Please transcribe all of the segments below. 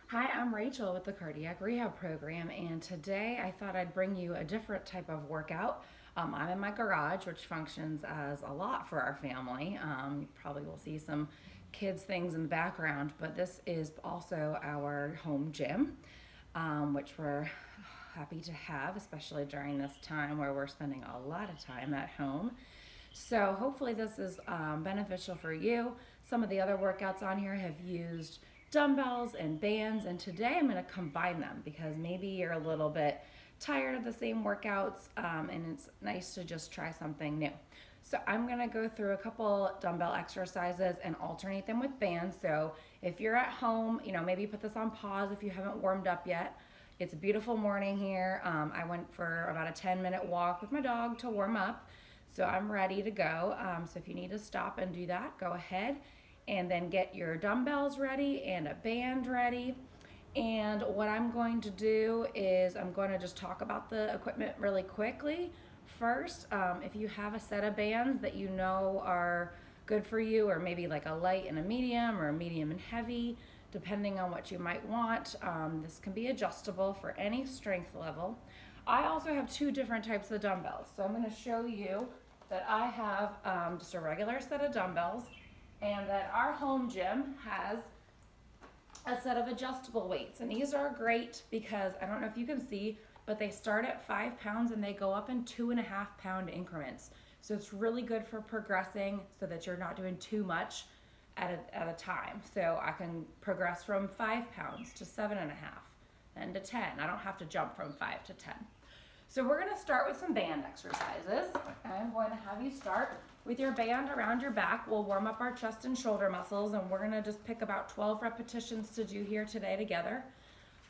Hi, I'm Rachel with the Cardiac Rehab Program, and today I thought I'd bring you a different type of workout. I'm in my garage, which functions as a lot for our family. You probably will see some kids' things in the background, but this is also our home gym, which we're happy to have, especially during this time where we're spending a lot of time at home. So hopefully this is beneficial for you. Some of the other workouts on here have used dumbbells and bands, and today I'm going to combine them because maybe you're a little bit tired of the same workouts, and it's nice to just try something new. So I'm going to go through a couple dumbbell exercises and alternate them with bands. So if you're at home, maybe put this on pause if you haven't warmed up yet. It's a beautiful morning here. I went for about a 10-minute walk with my dog to warm up. So I'm ready to go. So if you need to stop and do that, go ahead and then get your dumbbells ready and a band ready. And what I'm going to do is I'm going to just talk about the equipment really quickly. First, if you have a set of bands that you know are good for you, or maybe like a light and a medium or a medium and heavy, depending on what you might want, this can be adjustable for any strength level. I also have two different types of dumbbells. So I'm going to show you that I have just a regular set of dumbbells, and that our home gym has a set of adjustable weights. And these are great because I don't know if you can see, but they start at 5 pounds and they go up in 2.5 pound increments. So it's really good for progressing so that you're not doing too much at a time. So I can progress from 5 pounds to 7.5, then to 10. I don't have to jump from 5 to 10. So we're going to start with some band exercises. I'm going to have you start with your band around your back. We'll warm up our chest and shoulder muscles, and we're going to just pick about 12 repetitions to do here today together.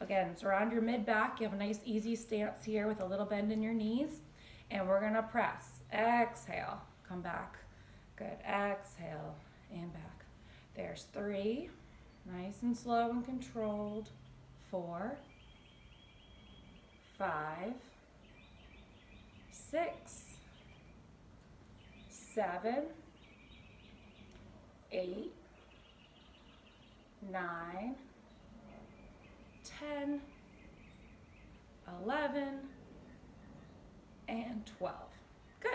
Again, it's around your mid-back. You have a nice easy stance here with a little bend in your knees, and we're going to press. Exhale, come back. Good. Exhale and back. There's 3. Nice and slow and controlled. 4, 5, 6, 7, 8, 9, 10, 11, and 12. Good.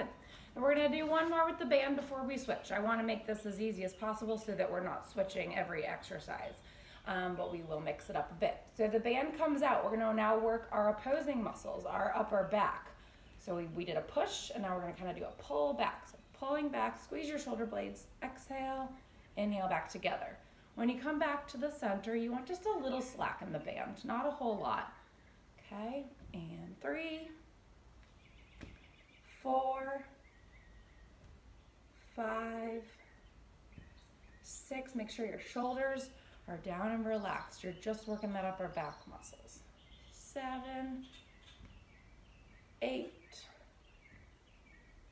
And we're going to do one more with the band before we switch. I want to make this as easy as possible so that we're not switching every exercise. But we will mix it up a bit. So the band comes out. We're going to now work our opposing muscles, our upper back. So we did a push, and now we're going to kind of do a pull back. So pulling back, squeeze your shoulder blades, exhale, inhale back together. When you come back to the center, you want just a little slack in the band, not a whole lot. Okay, and 3, 4, 5, 6. Make sure your shoulders are down and relaxed. You're just working that upper back muscles. 7, 8,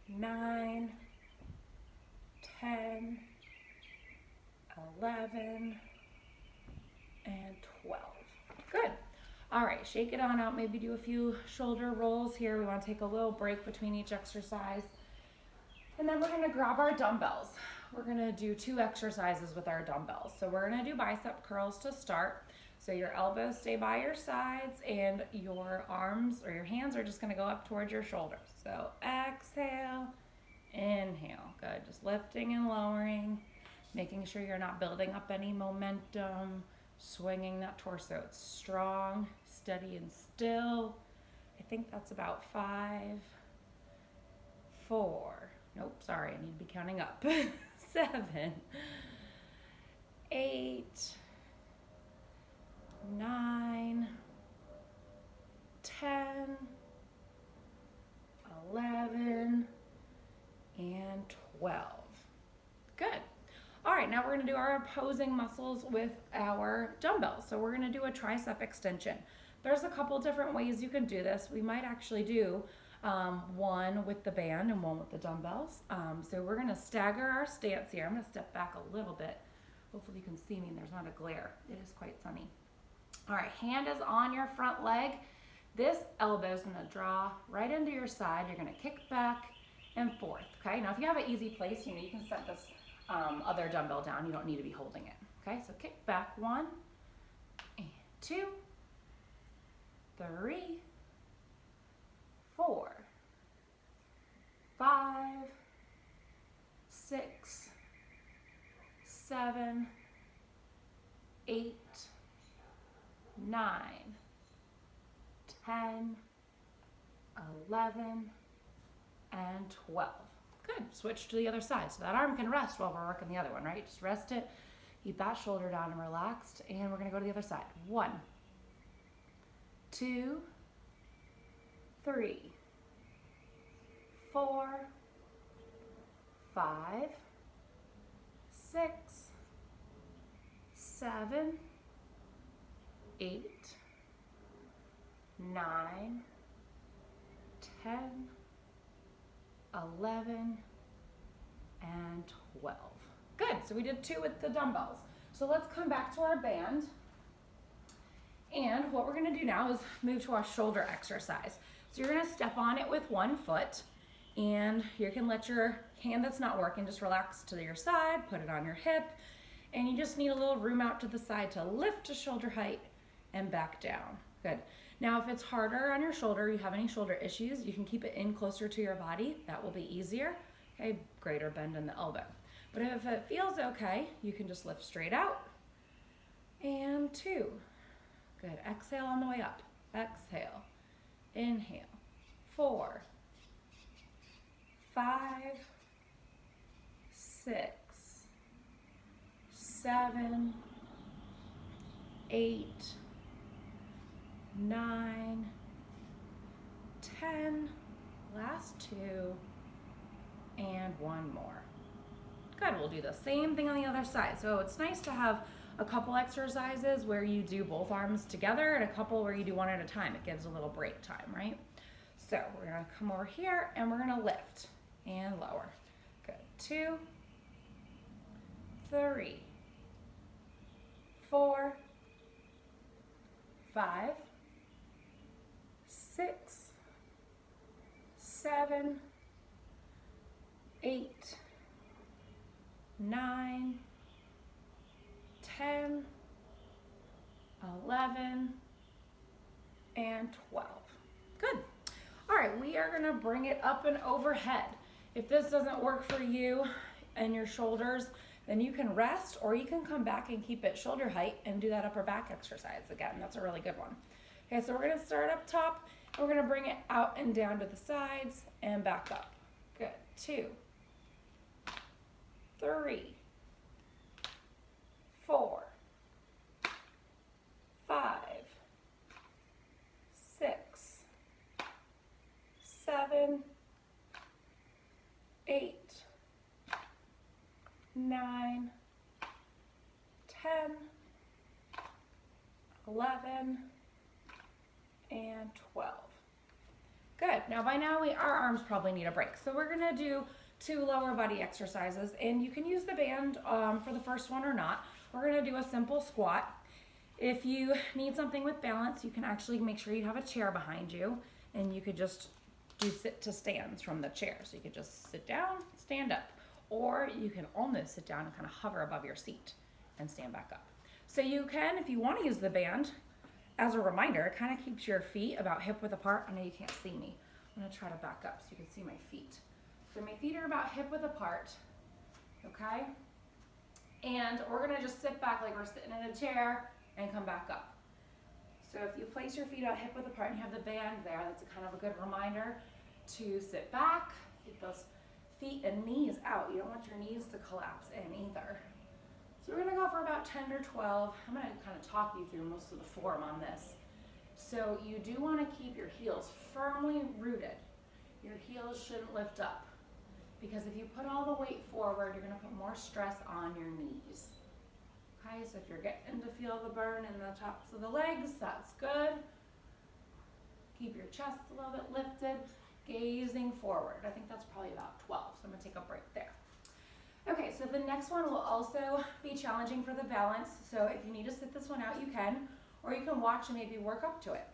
9, 10, 11, and 12. Good. All right, shake it on out. Maybe do a few shoulder rolls here. We want to take a little break between each exercise. And then we're going to grab our dumbbells. We're going to do 2 exercises with our dumbbells. So we're going to do bicep curls to start. So your elbows stay by your sides, and your arms or your hands are just going to go up towards your shoulders. So exhale, inhale. Good. Just lifting and lowering, making sure you're not building up any momentum, swinging that torso. It's strong, steady, and still. I think that's about 5, 4. Nope, sorry, I need to be counting up. 7, 8, 9, 10, 11, and 12. Good. All right, now we're going to do our opposing muscles with our dumbbells. So we're going to do a tricep extension. There's a couple different ways you can do this. We might actually do one with the band and one with the dumbbells. So we're going to stagger our stance here. I'm going to step back a little bit. Hopefully you can see me and there's not a glare. It is quite sunny. All right, hand is on your front leg. This elbow is going to draw right into your side. You're going to kick back and forth. Okay, now if you have an easy place, you can set this other dumbbell down. You don't need to be holding it. Okay, so kick back, 1 and 2, 3, 4, 5, 6, 7, 8, 9, 10, 11, and 12. Good. Switch to the other side. So that arm can rest while we're working the other one, right? Just rest it. Keep that shoulder down and relaxed. And we're going to go to the other side. 1, 2, 3, 4, 5, 6, 7, 8, 9, 10, 11, and 12. Good, so we did 2 with the dumbbells. So let's come back to our band. And what we're gonna do now is move to our shoulder exercise. So you're gonna step on it with one foot, and you can let your hand that's not working just relax to your side, put it on your hip, and you just need a little room out to the side to lift to shoulder height and back down. Good. Now, if it's harder on your shoulder, you have any shoulder issues, you can keep it in closer to your body. That will be easier. Okay, greater bend in the elbow. But if it feels okay, you can just lift straight out. And 2. Good. Exhale on the way up. Exhale. Inhale. 4, 5, 6, 7, 8, 9, 10, last 2, and 1 more. Good, we'll do the same thing on the other side. So it's nice to have a couple exercises where you do both arms together and a couple where you do one at a time. It gives a little break time, right? So we're gonna come over here and we're gonna lift and lower. Good, 2, 3, 4, 5, 6, 7, 8, 9, 10, 11, and 12. Good. All right, we are gonna bring it up and overhead. If this doesn't work for you and your shoulders, then you can rest or you can come back and keep it shoulder height and do that upper back exercise again. That's a really good one. Okay, so we're gonna start up top and we're gonna bring it out and down to the sides and back up. Good, 2, 3, 4, 5, 6, 7, 8, 9, 10, 11, and 12. Good. Now by now our arms probably need a break. So we're gonna do 2 lower body exercises, and you can use the band for the first one or not. We're gonna do a simple squat. If you need something with balance, you can actually make sure you have a chair behind you, and you could just do sit to stands from the chair. So you could just sit down, stand up, or you can almost sit down and kind of hover above your seat and stand back up. So you can, if you want to use the band, as a reminder, it kind of keeps your feet about hip width apart. I know you can't see me. I'm gonna try to back up so you can see my feet. So my feet are about hip width apart, okay? And we're gonna just sit back like we're sitting in a chair and come back up. So if you place your feet out hip width apart and you have the band there, that's a kind of a good reminder to sit back, keep those feet and knees out. You don't want your knees to collapse in either. So we're gonna go for about 10 or 12. I'm gonna kind of talk you through most of the form on this. So you do wanna keep your heels firmly rooted. Your heels shouldn't lift up, because if you put all the weight forward, you're gonna put more stress on your knees. Okay, so if you're getting to feel the burn in the tops of the legs, that's good. Keep your chest a little bit lifted, gazing forward. I think that's probably about 12, so I'm gonna take a break there. Okay, so the next one will also be challenging for the balance. So if you need to sit this one out, you can, or you can watch and maybe work up to it.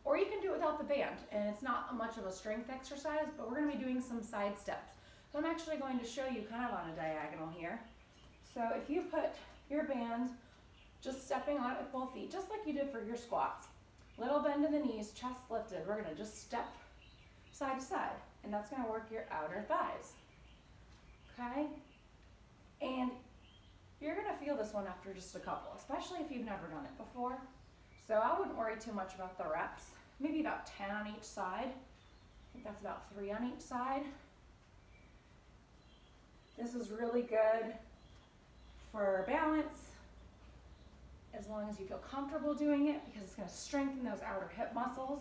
Or you can do it without the band, and it's not much of a strength exercise, but we're gonna be doing some side steps. So I'm actually going to show you kind of on a diagonal here. So if you put your band Just stepping on it with both feet, just like you did for your squats. Little bend in the knees, chest lifted. We're gonna just step side to side, and that's gonna work your outer thighs, okay? And you're gonna feel this one after just a couple, especially if you've never done it before. So I wouldn't worry too much about the reps. Maybe about 10 on each side. I think that's about 3 on each side. This is really good for balance, as long as you feel comfortable doing it, because it's gonna strengthen those outer hip muscles,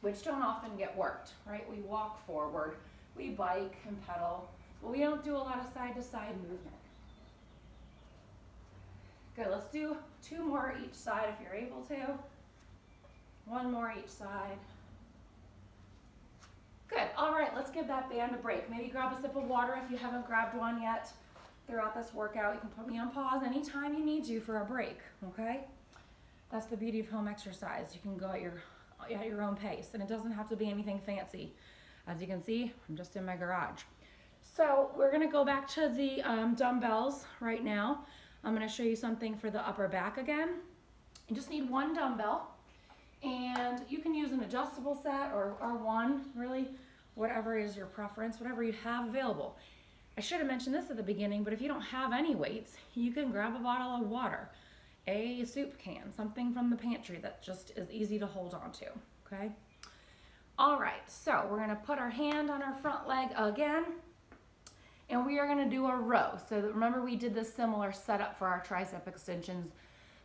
which don't often get worked, right? We walk forward, we bike and pedal, but we don't do a lot of side to side movement. Good, let's do 2 more each side if you're able to. 1 more each side. Good, all right, let's give that band a break. Maybe grab a sip of water if you haven't grabbed one yet. Throughout this workout, you can put me on pause anytime you need to for a break, okay? That's the beauty of home exercise. You can go at your own pace, and it doesn't have to be anything fancy. As you can see, I'm just in my garage. So we're gonna go back to the dumbbells right now. I'm gonna show you something for the upper back again. You just need 1 dumbbell, and you can use an adjustable set or one, really, whatever is your preference, whatever you have available. I should have mentioned this at the beginning, but if you don't have any weights, you can grab a bottle of water, a soup can, something from the pantry that just is easy to hold on to, okay? All right, so we're gonna put our hand on our front leg again, and we are gonna do a row. So remember, we did this similar setup for our tricep extensions,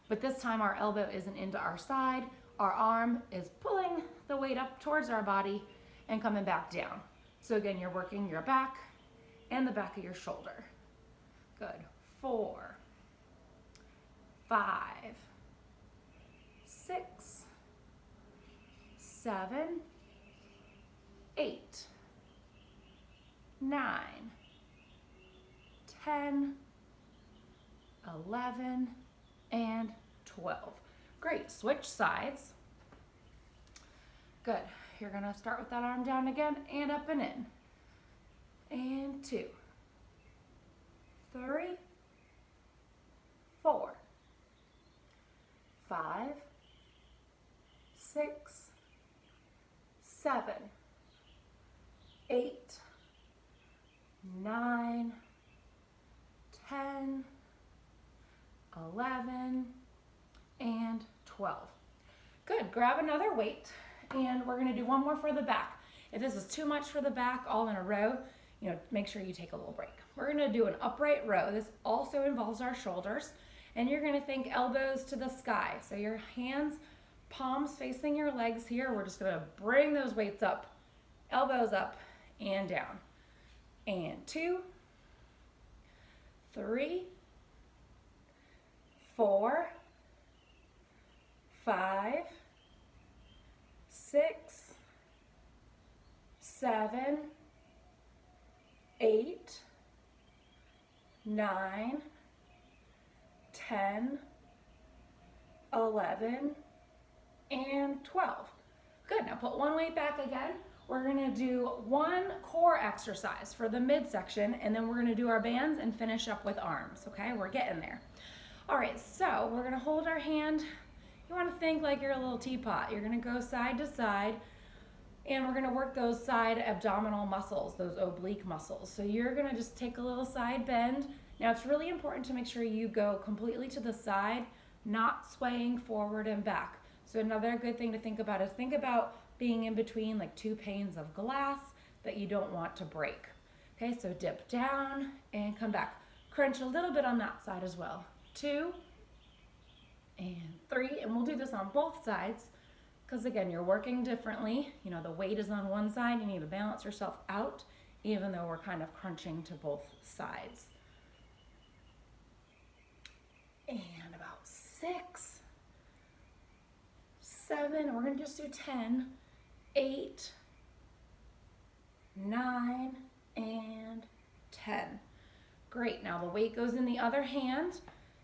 but this time our elbow isn't into our side, our arm is pulling the weight up towards our body and coming back down. So again, you're working your back and the back of your shoulder. Good. 4, 5, 6, 7, 8, 9, 10, 11, and 12. Great. Switch sides. Good. You're gonna start with that arm down again and up and in. And 2, 3, 4, 5, 6, 7, 8, 9, 10, 11, and 12. Good. Grab another weight, and we're going to do 1 more for the back. If this is too much for the back all in a row, make sure you take a little break. We're going to do an upright row. This also involves our shoulders, and you're going to think elbows to the sky. So your hands, palms facing your legs here. We're just going to bring those weights up, elbows up and down. And 2, 3, 4, 5, 6, 7, 8, 9, 10, 11, and 12. Good, now put 1 weight back again. We're gonna do 1 core exercise for the midsection, and then we're gonna do our bands and finish up with arms, okay? We're getting there. All right, so we're gonna hold our hand. You wanna think like you're a little teapot. You're gonna go side to side, and we're gonna work those side abdominal muscles, those oblique muscles. So you're gonna just take a little side bend. Now it's really important to make sure you go completely to the side, not swaying forward and back. So another good thing to think about is think about being in between like 2 panes of glass that you don't want to break. Okay, so dip down and come back. Crunch a little bit on that side as well. 2 and 3, and we'll do this on both sides because again, you're working differently. The weight is on one side, you need to balance yourself out even though we're kind of crunching to both sides. And about 6, 7, we're gonna just do 10, 8, 9, and 10. Great, now the weight goes in the other hand.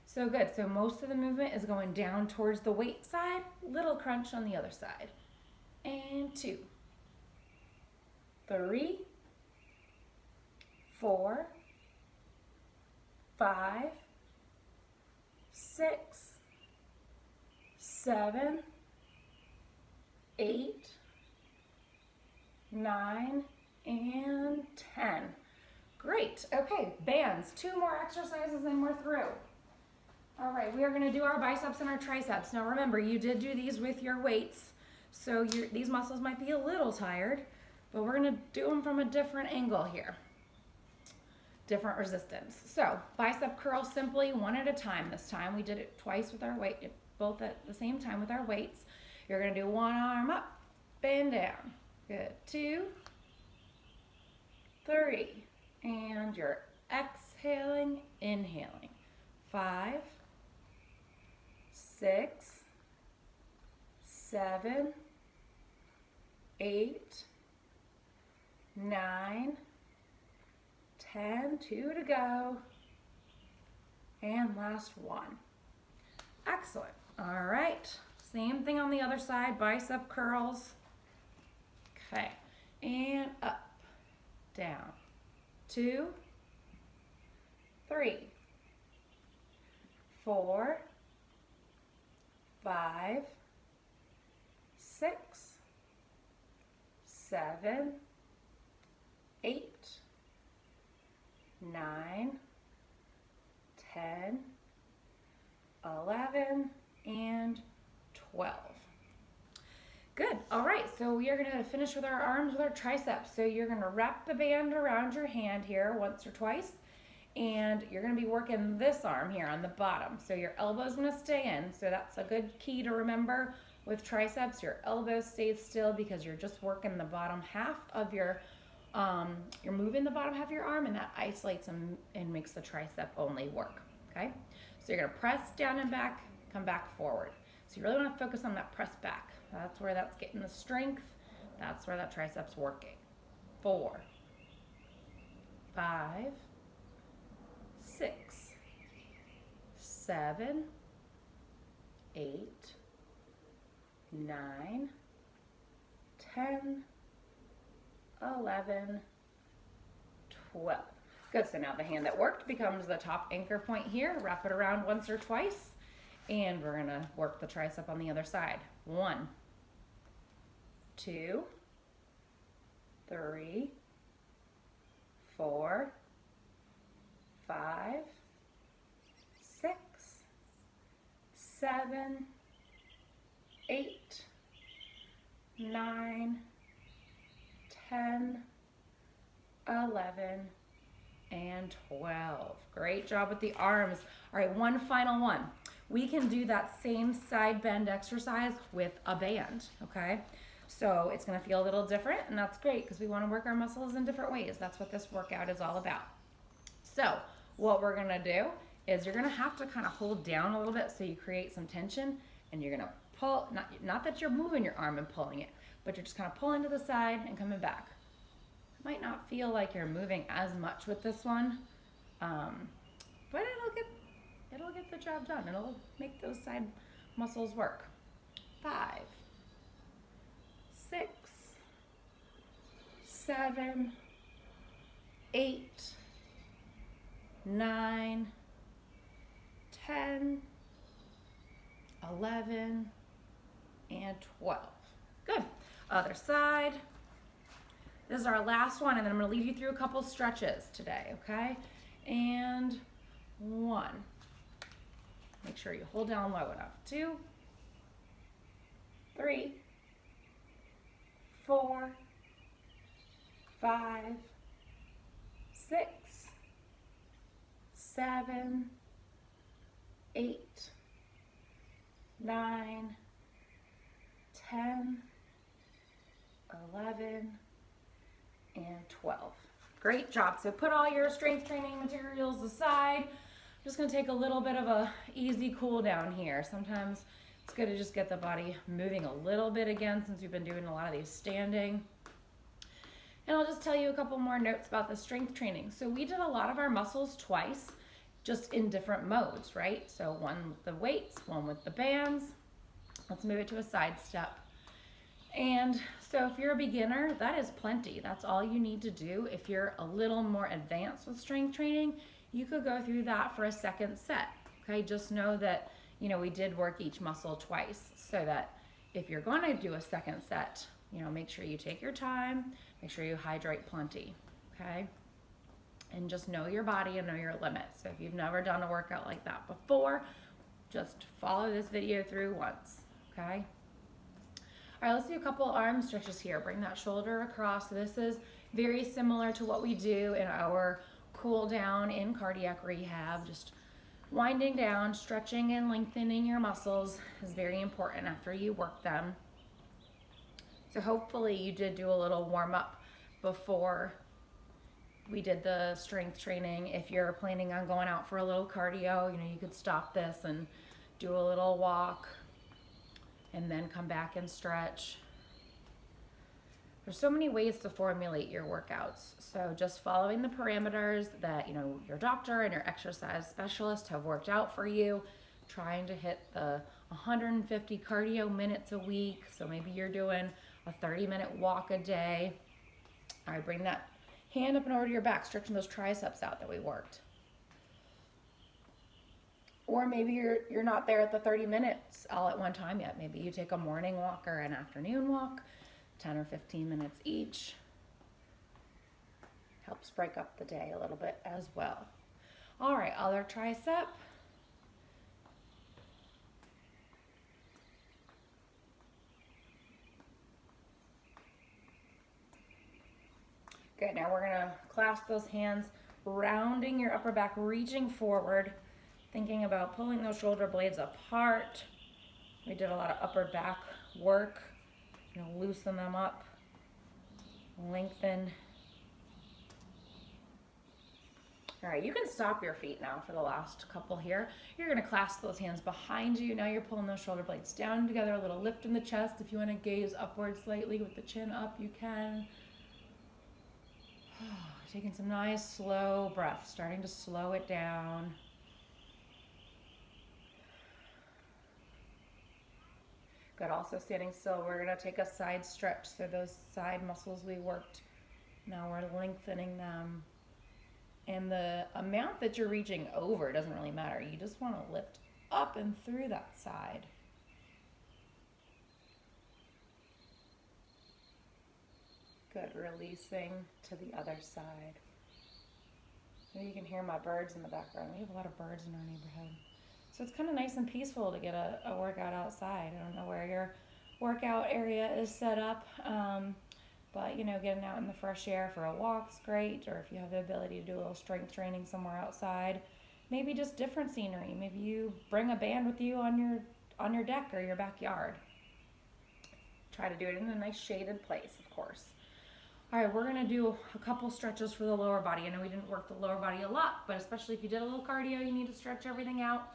So good, so most of the movement is going down towards the weight side, little crunch on the other side. And 2, 3, 4, 5, 6, 7, 8, 9, and 10. Great. Okay, bands. 2 more exercises and we're through. All right, we are going to do our biceps and our triceps. Now remember, you did do these with your weights, so these muscles might be a little tired, but we're going to do them from a different angle here. Different resistance. So bicep curl simply one at a time. This time we did it twice with our weight, both at the same time with our weights. You're going to do one arm up and down. Good. 2, 3, and you're exhaling, inhaling. 5, 6, 7, 8, 9, 10, 2 to go, and last one. Excellent. All right, same thing on the other side, bicep curls. Okay, and up, down. 2, 3, 4, 5, 6, 7, 8, 9, 10, 11, and 12. Good. All right, so we are going to finish with our arms with our triceps. So you're going to wrap the band around your hand here once or twice, and you're going to be working this arm here on the bottom. So your elbow's going to stay in. So that's a good key to remember with triceps. Your elbow stays still because you're just working the bottom half of your you're moving the bottom half of your arm, and that isolates and makes the tricep only work, okay? So you're gonna press down and back, come back forward. So you really wanna focus on that press back. That's where that's getting the strength. That's where that tricep's working. 4, 5, 6, 7, 8, 9, 10, 11, 12. Good, so now the hand that worked becomes the top anchor point here. Wrap it around once or twice, and we're gonna work the tricep on the other side. 1, 2, 3, 4, 5, 6, 7, 8, 9, 10, 11, and 12. Great job with the arms. All right, one final one. We can do that same side bend exercise with a band, okay? So it's gonna feel a little different, and that's great because we wanna work our muscles in different ways. That's what this workout is all about. So what we're gonna do is you're gonna have to kind of hold down a little bit so you create some tension, and you're gonna pull, not that you're moving your arm and pulling it, but you're just kind of pulling to the side and coming back. Might not feel like you're moving as much with this one, but it'll get the job done. It'll make those side muscles work. 5, 6, 7, 8, 9, 10, 11, and 12. Good. Other side. This is our last one, and then I'm going to lead you through a couple stretches today, okay? And 1. Make sure you hold down low enough. 2, 3, 4, 5, 6, 7, 8, 9, 10, 11, and 12. Great job. So put all your strength training materials aside. I'm just going to take a little bit of a easy cool down here. Sometimes it's good to just get the body moving a little bit again since we've been doing a lot of these standing. And I'll just tell you a couple more notes about the strength training. So we did a lot of our muscles twice, just in different modes, right? So one with the weights, one with the bands. Let's move it to a side step. And so if you're a beginner, that is plenty. That's all you need to do. If you're a little more advanced with strength training, you could go through that for a second set. Okay, just know that, we did work each muscle twice, so that if you're going to do a second set, make sure you take your time, make sure you hydrate plenty, okay? And just know your body and know your limits. So if you've never done a workout like that before, just follow this video through once, okay? All right, let's do a couple arm stretches here. Bring that shoulder across. So this is very similar to what we do in our cool down in cardiac rehab. Just winding down, stretching and lengthening your muscles is very important after you work them. So hopefully you did do a little warm up before we did the strength training. If you're planning on going out for a little cardio, you could stop this and do a little walk and then come back and stretch. There's so many ways to formulate your workouts. So just following the parameters that, your doctor and your exercise specialist have worked out for you, trying to hit the 150 cardio minutes a week. So maybe you're doing a 30-minute walk a day. All right, bring that hand up and over to your back, stretching those triceps out that we worked. Or maybe you're not there at the 30 minutes all at one time yet. Maybe you take a morning walk or an afternoon walk, 10 or 15 minutes each. Helps break up the day a little bit as well. All right, other tricep. Good, now we're gonna clasp those hands, rounding your upper back, reaching forward, thinking about pulling those shoulder blades apart. We did a lot of upper back work. Loosen them up, lengthen. All right, you can stop your feet now for the last couple here. You're gonna clasp those hands behind you. Now you're pulling those shoulder blades down together, a little lift in the chest. If you wanna gaze upward slightly with the chin up, you can. Taking some nice slow breaths, starting to slow it down. Good, also standing still, we're gonna take a side stretch. So those side muscles we worked, now we're lengthening them. And the amount that you're reaching over doesn't really matter. You just wanna lift up and through that side. Good, releasing to the other side. Maybe you can hear my birds in the background. We have a lot of birds in our neighborhood. So it's kind of nice and peaceful to get a workout outside. I don't know where your workout area is set up, but getting out in the fresh air for a walk's great, or if you have the ability to do a little strength training somewhere outside, maybe just different scenery. Maybe you bring a band with you on your deck or your backyard. Try to do it in a nice shaded place, of course. All right, we're gonna do a couple stretches for the lower body. I know we didn't work the lower body a lot, but especially if you did a little cardio, you need to stretch everything out.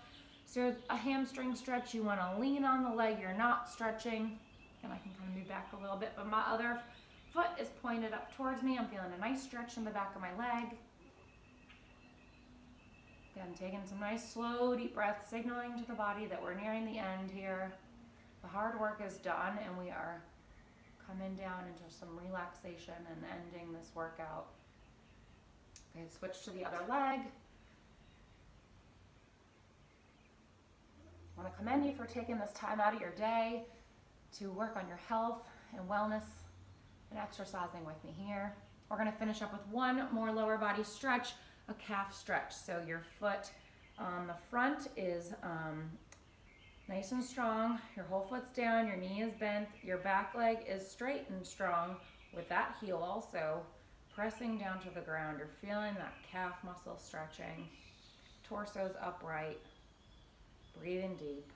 So a hamstring stretch, you wanna lean on the leg you're not stretching. And I can kind of move back a little bit, but my other foot is pointed up towards me. I'm feeling a nice stretch in the back of my leg. Again, taking some nice slow deep breaths, signaling to the body that we're nearing the end here. The hard work is done and we are coming down into some relaxation and ending this workout. Okay, switch to the other leg. I want to commend you for taking this time out of your day to work on your health and wellness and exercising with me here. We're going to finish up with one more lower body stretch, a calf stretch. So your foot on the front is nice and strong. Your whole foot's down, your knee is bent, your back leg is straight and strong with that heel also pressing down to the ground. You're feeling that calf muscle stretching. Torso's upright. Breathing deep.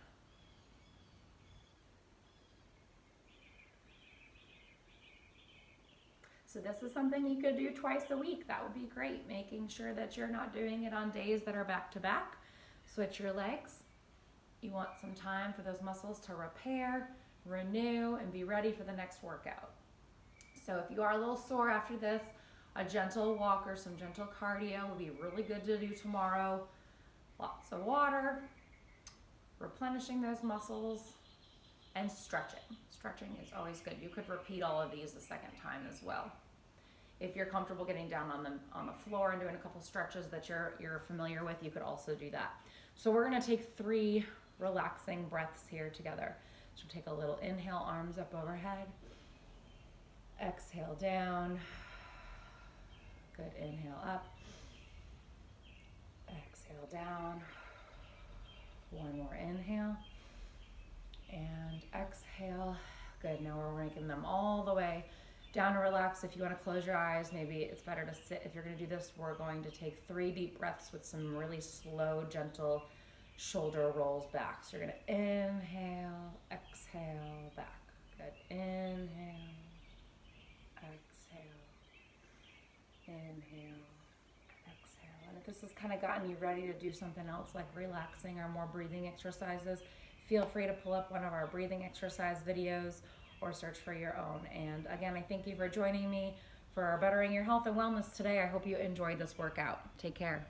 So this is something you could do twice a week. That would be great. Making sure that you're not doing it on days that are back to back. Switch your legs. You want some time for those muscles to repair, renew, and be ready for the next workout. So if you are a little sore after this, a gentle walk or some gentle cardio will be really good to do tomorrow. Lots of water, replenishing those muscles, and stretching. Stretching is always good. You could repeat all of these a second time as well. If you're comfortable getting down on the floor and doing a couple stretches that you're familiar with, you could also do that. So we're gonna take 3 relaxing breaths here together. So take a little inhale, arms up overhead. Exhale down. Good, inhale up. Exhale down. One more inhale. And exhale. Good, now we're making them all the way down to relax. If you want to close your eyes, maybe it's better to sit. If you're going to do this, we're going to take 3 deep breaths with some really slow, gentle shoulder rolls back. So you're going to inhale, exhale, back. Good. Inhale, exhale, inhale, exhale. And if this has kind of gotten you ready to do something else like relaxing or more breathing exercises, feel free to pull up one of our breathing exercise videos or search for your own. And again, I thank you for joining me for bettering your health and wellness today. I hope you enjoyed this workout. Take care.